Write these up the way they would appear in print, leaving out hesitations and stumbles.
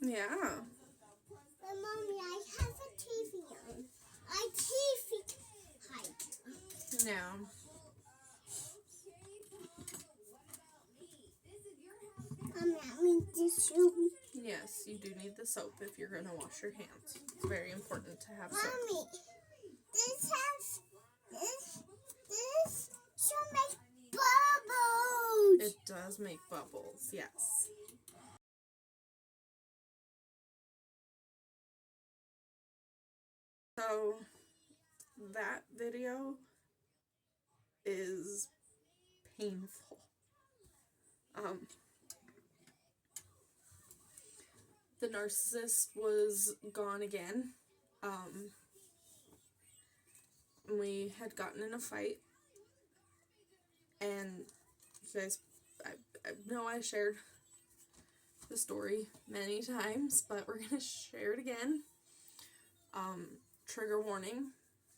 Yeah. But Mommy, I have a TV on. I TV hide. Yeah. Mommy, I need this soap. Yes, you do need the soap if you're going to wash your hands. It's very important to have soap. Mommy, this should make bubbles. It does make bubbles, yes. So, that video is painful. The narcissist was gone again. We had gotten in a fight, and you guys, I know I shared the story many times, but we're gonna share it again. Trigger warning,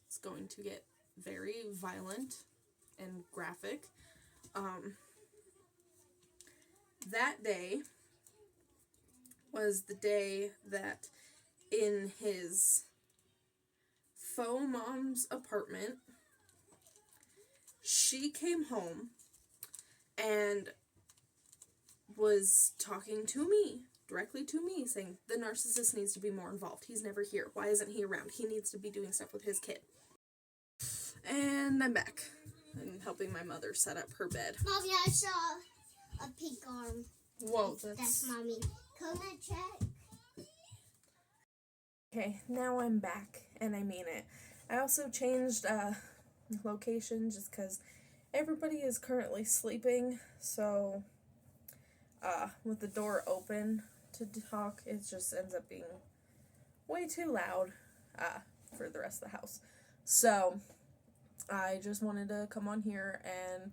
it's going to get very violent and graphic. That day was the day that in his faux mom's apartment, she came home and was talking to me, directly to me, saying, the narcissist needs to be more involved. He's never here. Why isn't he around? He needs to be doing stuff with his kid. And I'm back and helping my mother set up her bed. Mommy, I saw a pink arm. Whoa, That's Mommy. Come and check. Okay, now I'm back, and I mean it. I also changed location just because everybody is currently sleeping, so with the door open to talk, it just ends up being way too loud for the rest of the house. So I just wanted to come on here and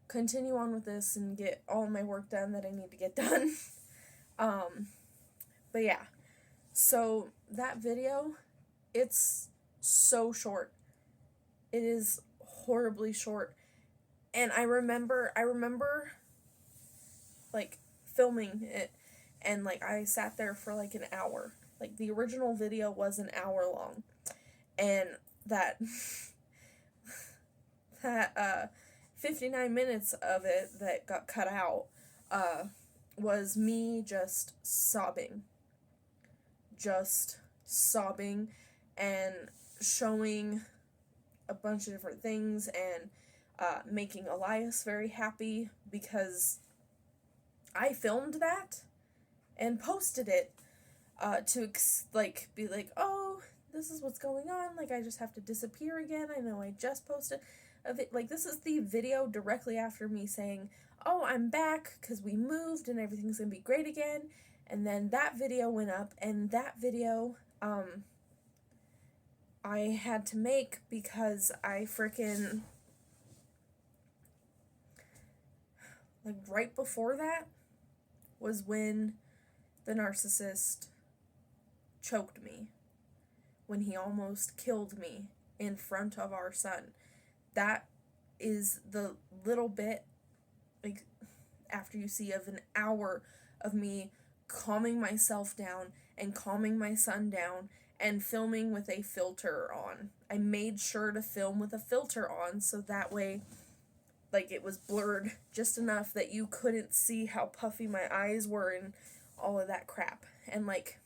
continue on with this and get all my work done that I need to get done. But yeah, so that video, it's so short. It is horribly short. And I remember like filming it, and like I sat there for like an hour. Like the original video was an hour long, and that 59 minutes of it that got cut out was me just sobbing and showing a bunch of different things, and making Elias very happy because I filmed that and posted it to be like, oh, this is what's going on, like I just have to disappear again. I know I just posted like this is the video directly after me saying, oh, I'm back because we moved and everything's gonna be great again. And then that video went up, and that video I had to make because I freaking, like right before that was when the narcissist choked me, when he almost killed me in front of our son. That is the little bit, like, after you see of an hour of me calming myself down and calming my son down and filming with a filter on. I made sure to film with a filter on so that way, like, it was blurred just enough that you couldn't see how puffy my eyes were and all of that crap. And like,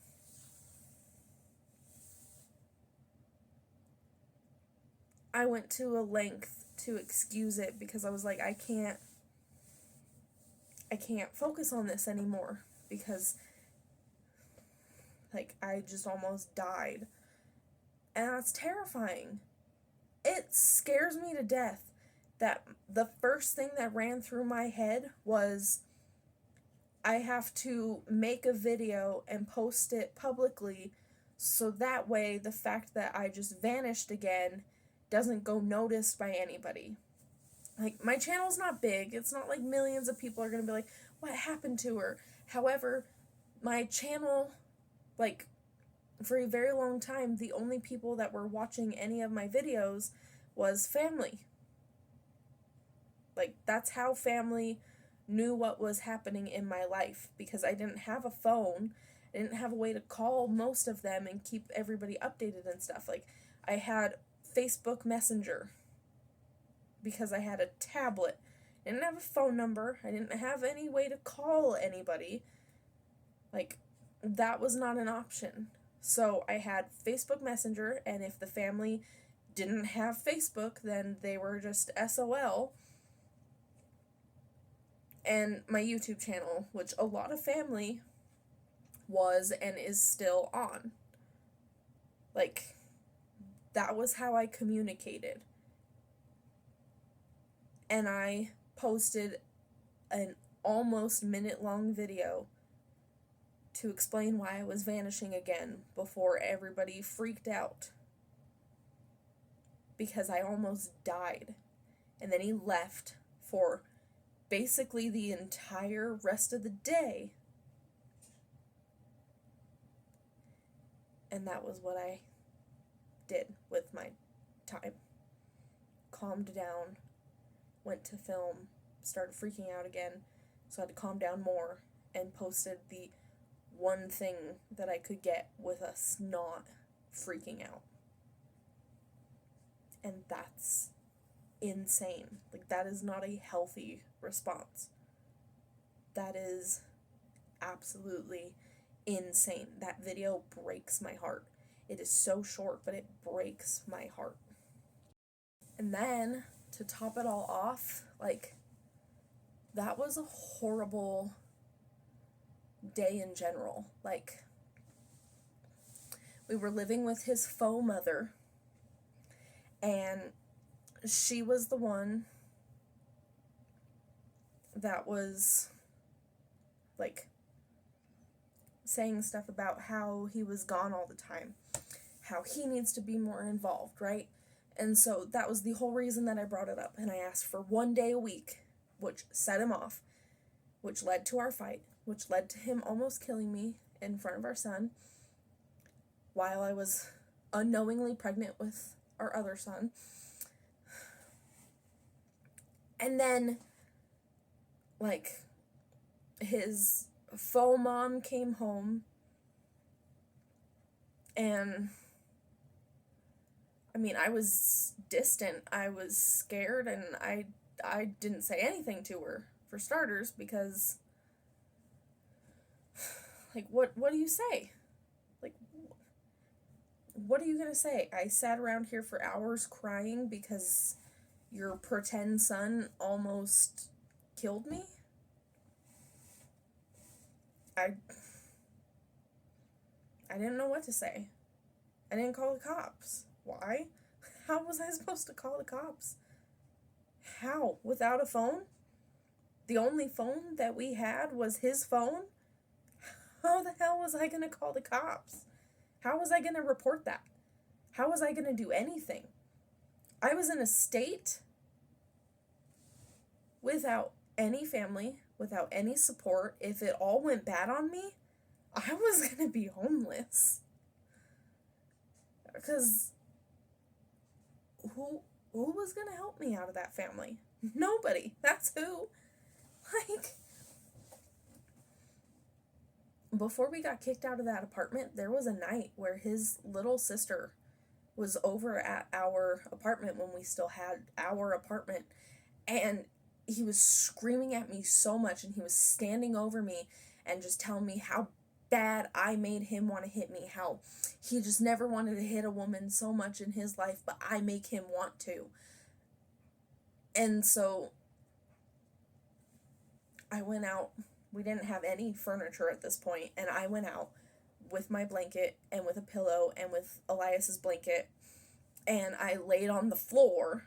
I went to a length to excuse it because I was like, I can't focus on this anymore because, like, I just almost died. And that's terrifying. It scares me to death that the first thing that ran through my head was I have to make a video and post it publicly so that way the fact that I just vanished again doesn't go noticed by anybody. Like, my channel's not big. It's not like millions of people are going to be like, what happened to her? However, my channel, like, for a very long time, the only people that were watching any of my videos was family. Like, that's how family knew what was happening in my life, because I didn't have a phone, I didn't have a way to call most of them and keep everybody updated and stuff. Like, I had Facebook Messenger because I had a tablet. I didn't have a phone number. I didn't have any way to call anybody. Like, that was not an option. So I had Facebook Messenger, and if the family didn't have Facebook, then they were just SOL. And my YouTube channel, which a lot of family was and is still on. Like, that was how I communicated. And I posted an almost minute-long video to explain why I was vanishing again before everybody freaked out. Because I almost died. And then he left for basically the entire rest of the day. And that was what I did with my time. Calmed down, went to film, started freaking out again, so I had to calm down more, and posted the one thing that I could get with us not freaking out. And that's insane. Like, that is not a healthy response. That is absolutely insane. That video breaks my heart. It is so short, but it breaks my heart. And then, to top it all off, like, that was a horrible day in general. Like, we were living with his faux mother, and she was the one that was, like, saying stuff about how he was gone all the time, how he needs to be more involved, right? And so that was the whole reason that I brought it up, and I asked for 1 day a week, which set him off, which led to our fight, which led to him almost killing me in front of our son while I was unknowingly pregnant with our other son. And then, like, his faux mom came home, and I mean, I was distant, I was scared, and I didn't say anything to her, for starters, because, like, what do you say? Like, what are you gonna say? I sat around here for hours crying because your pretend son almost killed me? I didn't know what to say. I didn't call the cops. Why? How was I supposed to call the cops? How? Without a phone? The only phone that we had was his phone? How the hell was I going to call the cops? How was I going to report that? How was I going to do anything? I was in a state without any family, without any support. If it all went bad on me, I was going to be homeless. Because who was going to help me out of that family? Nobody. That's who. Like, before we got kicked out of that apartment, there was a night where his little sister was over at our apartment when we still had our apartment, and he was screaming at me so much, and he was standing over me and just telling me how bad I made him want to hit me, how he just never wanted to hit a woman so much in his life, but I make him want to. And so I went out. We didn't have any furniture at this point, and I went out with my blanket and with a pillow and with Elias's blanket, and I laid on the floor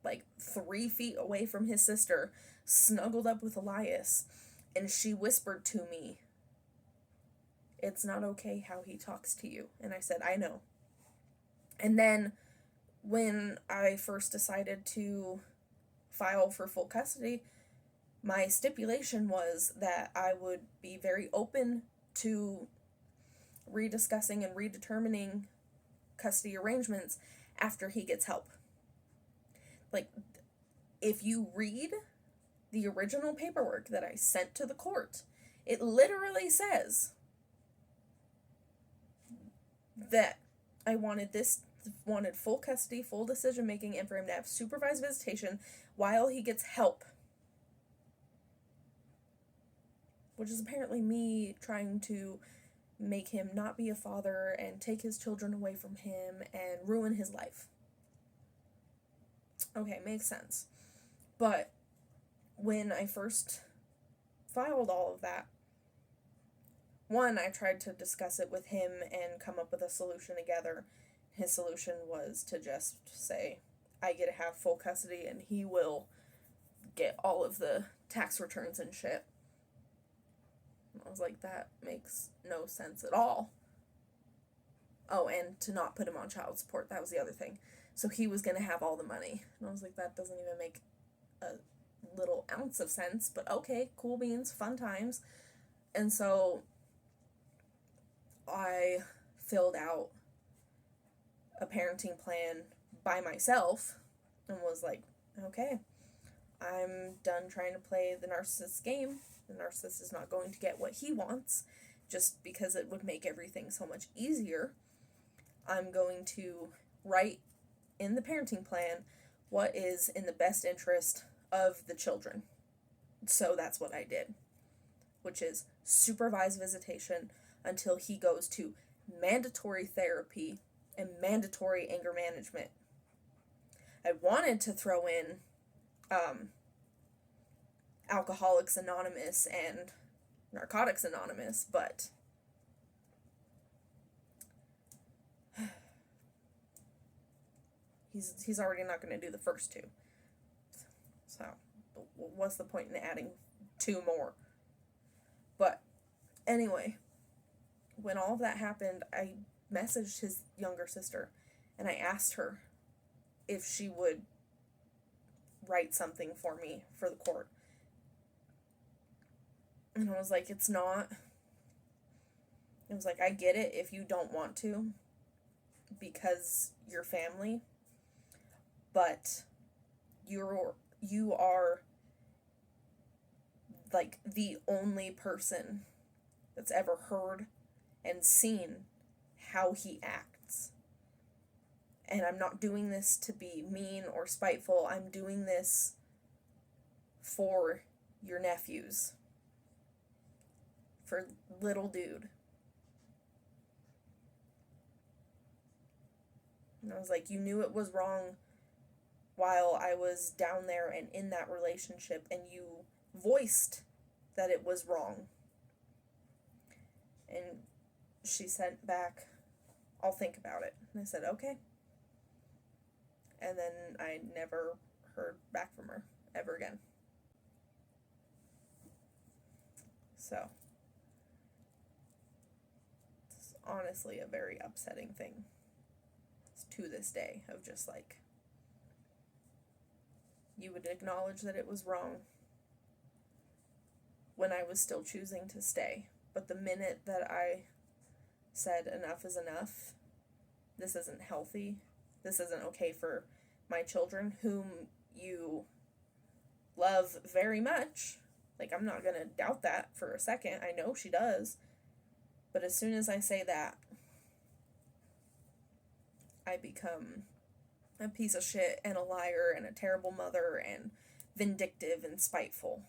like 3 feet away from his sister, snuggled up with Elias, and she whispered to me, "It's not okay how he talks to you." And I said, "I know." And then when I first decided to file for full custody, my stipulation was that I would be very open to rediscussing and redetermining custody arrangements after he gets help. Like, if you read the original paperwork that I sent to the court, it literally says that I wanted full custody, full decision making, and for him to have supervised visitation while he gets help. Which is apparently me trying to make him not be a father and take his children away from him and ruin his life. Okay, makes sense. But when I first filed all of that, one, I tried to discuss it with him and come up with a solution together. His solution was to just say, I get to have full custody and he will get all of the tax returns and shit. I was like, that makes no sense at all. Oh, and to not put him on child support, that was the other thing. So he was going to have all the money. And I was like, that doesn't even make a little ounce of sense, but okay, cool beans, fun times. And so I filled out a parenting plan by myself and was like, okay, I'm done trying to play the narcissist game. The narcissist is not going to get what he wants just because it would make everything so much easier. I'm going to write in the parenting plan what is in the best interest of the children. So that's what I did, which is supervised visitation until he goes to mandatory therapy and mandatory anger management. I wanted to throw in Alcoholics Anonymous and Narcotics Anonymous, but he's already not going to do the first two. So what's the point in adding two more? But anyway, when all of that happened, I messaged his younger sister and I asked her if she would write something for me for the court. And I was like, it was like, I get it if you don't want to because you're family, but you are like the only person that's ever heard and seen how he acts. And I'm not doing this to be mean or spiteful. I'm doing this for your nephews. For little dude. And I was like, you knew it was wrong while I was down there and in that relationship, and you voiced that it was wrong. And she sent back, I'll think about it. And I said, okay. And then I never heard back from her ever again. So honestly a very upsetting thing to this day of just like, you would acknowledge that it was wrong when I was still choosing to stay, but the minute that I said enough is enough, this isn't healthy, this isn't okay for my children whom you love very much, like I'm not gonna doubt that for a second, I know she does. But as soon as I say that, I become a piece of shit and a liar and a terrible mother and vindictive and spiteful.